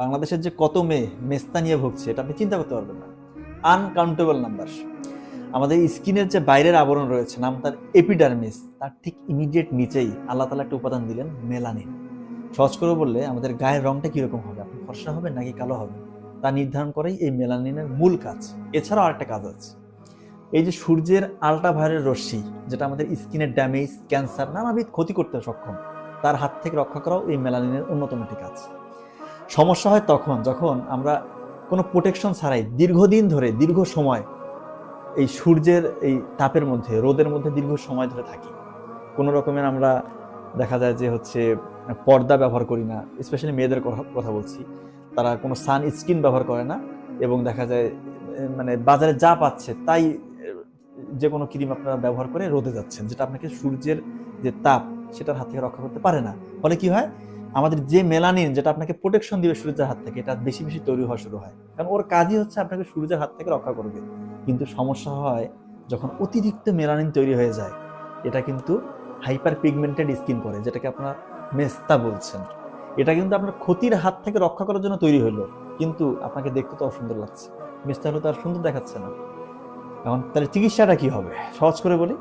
বাংলাদেশের যে কত মেয়ে মেস্তা নিয়ে ভুগছে এটা আপনি চিন্তা করতে পারবেন না। Uncountable number. আমাদের স্কিনের যে বাইরের আবরণ রয়েছে, নাম তার এপিডার্মিস, তার ঠিক ইমিডিয়েট নিচেই আল্লাহ তাআলা একটা উপাদান দিলেন, মেলানিন। সহজ করে বললে আমাদের গায়ের রংটা কিরকম হবে, আপনি ফর্সা হবেন নাকি কালো হবেন, তা নির্ধারণ করেই এই মেলানিনের মূল কাজ। এছাড়াও আরেকটা কাজ আছে, এই যে সূর্যের আল্ট্রাভায়োলেট রশ্মি, যেটা আমাদের স্কিনের ড্যামেজ, ক্যান্সার, নানাবিধ ক্ষতি করতে সক্ষম, তার হাত থেকে রক্ষা করাও এই মেলানিনের অন্যতম একটি কাজ। সমস্যা হয় তখন যখন আমরা কোনো প্রোটেকশন ছাড়াই দীর্ঘদিন ধরে, দীর্ঘ সময় এই সূর্যের এই তাপের মধ্যে, রোদের মধ্যে দীর্ঘ সময় ধরে থাকি। কোনো রকমের আমরা দেখা যায় যে পর্দা ব্যবহার করি না, স্পেশালি মেয়েদের কথা বলছি। তারা কোনো সান স্ক্রিন ব্যবহার করে না এবং দেখা যায় মানে বাজারে যা পাচ্ছে তাই যে কোনো ক্রিম আপনারা ব্যবহার করে রোদে যাচ্ছেন, যেটা আপনাকে সূর্যের যে তাপ সেটার হাত থেকে রক্ষা করতে পারে না। ফলে কি হয়, আমাদের যে মেলানিন যেটা আপনাকে প্রোটেকশন দিবে সূর্যের হাত থেকে, এটা বেশি বেশি তৈরি হওয়া শুরু হয়, কারণ ওর কাজই হচ্ছে আপনাকে সূর্যের হাত থেকে রক্ষা করবে। কিন্তু সমস্যা হয় যখন অতিরিক্ত মেলানিন তৈরি হয়ে যায়, এটা কিন্তু হাইপার পিগমেন্টেড স্কিন করে, যেটাকে আপনারা মেস্তা বলছেন। এটা কিন্তু আপনার ক্ষতির হাত থেকে রক্ষা করার জন্য তৈরি হলো, কিন্তু আপনাকে দেখতে তো অসুন্দর লাগছে। মেস্তা হলে তো আর সুন্দর দেখাচ্ছে না। এখন তাহলে চিকিৎসাটা কি হবে, সহজ করে বলি।